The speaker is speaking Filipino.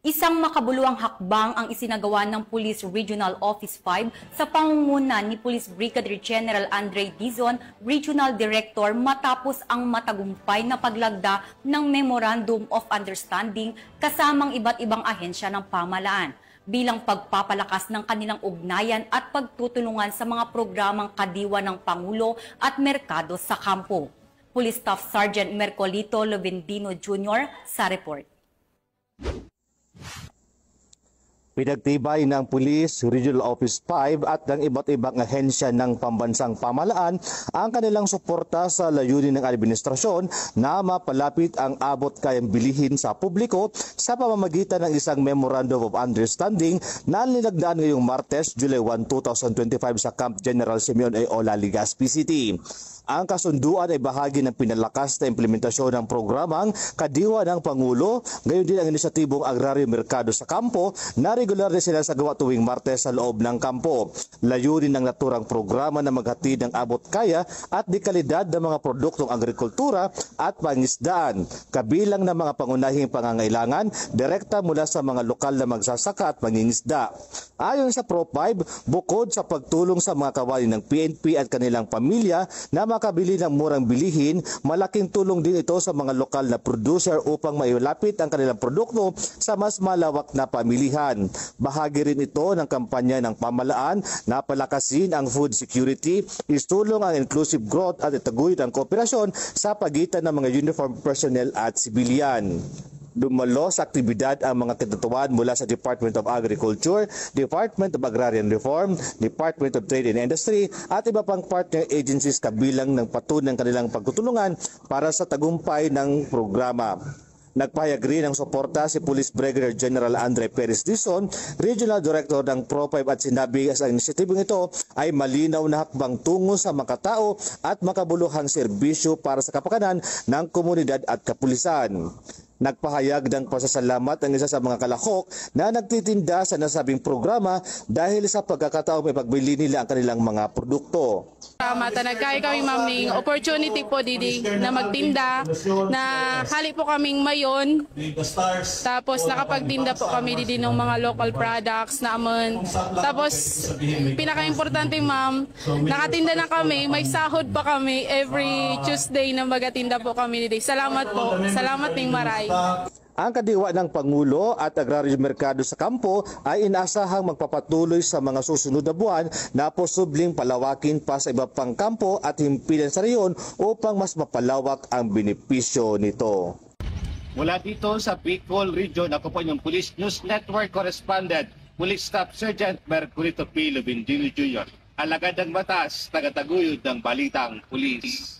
Isang makabuluhang hakbang ang isinagawa ng Police Regional Office 5 sa pangunguna ni Police Brigadier General Andre Dizon, Regional Director, matapos ang matagumpay na paglagda ng Memorandum of Understanding kasamang iba't ibang ahensya ng pamahalaan bilang pagpapalakas ng kanilang ugnayan at pagtutulungan sa mga programang kadiwa ng Pangulo at merkado sa kampo. Police Staff Sergeant Mercolito Lovendino Jr. sa report. Pinagtibay ng Police Regional Office 5 at ng iba't ibang ahensya ng pambansang pamahalaan ang kanilang suporta sa layunin ng administrasyon na mapalapit ang abot kayang bilihin sa publiko sa pamamagitan ng isang Memorandum of Understanding na linagdaan ngayong Martes, July 1, 2025 sa Camp General Simeon A. Ola, Legazpi City. Ang kasunduan ay bahagi ng pinalakas na implementasyon ng programang Kadiwa ng Pangulo, gayon din ang inisyatibong Agraryo Merkado sa Kampo na regular na sila sa gawa tuwing Martes sa loob ng kampo. Layunin ng naturang programa na maghatid ng abot kaya at dekalidad ng mga produktong agrikultura at pangisdaan, kabilang ng mga pangunahing pangangailangan direkta mula sa mga lokal na magsasaka at mangingisda. Ayon sa Pro5, bukod sa pagtulong sa mga kawani ng PNP at kanilang pamilya na makabili ng murang bilihin, malaking tulong din ito sa mga lokal na producer upang mailapit ang kanilang produkto sa mas malawak na pamilihan. Bahagi rin ito ng kampanya ng pamahalaan na palakasin ang food security, isulong ang inclusive growth at itaguyod ang kooperasyon sa pagitan ng mga uniformed personnel at sibilyan. Dumalo sa aktibidad ang mga katutuan mula sa Department of Agriculture, Department of Agrarian Reform, Department of Trade and Industry at iba pang partner agencies kabilang ng patunay ng kanilang pagtutulungan para sa tagumpay ng programa. Nagpahayag rin ng suporta si Police Brigadier General Andre Perez Dizon, Regional Director ng Pro5, at sinabi sa inisyatibong ito ay malinaw na hakbang tungo sa makatao at makabuluhang serbisyo para sa kapakanan ng komunidad at kapulisan. Nagpahayag ng pasasalamat ang isa sa mga kalahok na nagtitinda sa nasabing programa dahil sa pagkakataong may pagbili nila ang kanilang mga produkto. Nagkaya kami maming opportunity po didi na magtinda, na hali po kaming mayon, tapos nakapagtinda po kami didi ng mga local products naman. Tapos pinaka-importante ma'am, nakatinda na kami, may sahod pa kami every Tuesday na magatinda po kami didi. Salamat po, salamat ng maray. Ang kadiwa ng Pangulo at Agraryo Merkado sa Kampo ay inaasahang magpapatuloy sa mga susunod na buwan na posibleng palawakin pa sa iba pang kampo at himpilan sa reyon upang mas mapalawak ang benepisyo nito. Mula dito sa Bicol Region, ako po yung Police News Network Correspondent, Police Staff Sergeant Mercolito P. Lovendino Jr. Alagad ng batas, tagataguyod ng balitang pulis.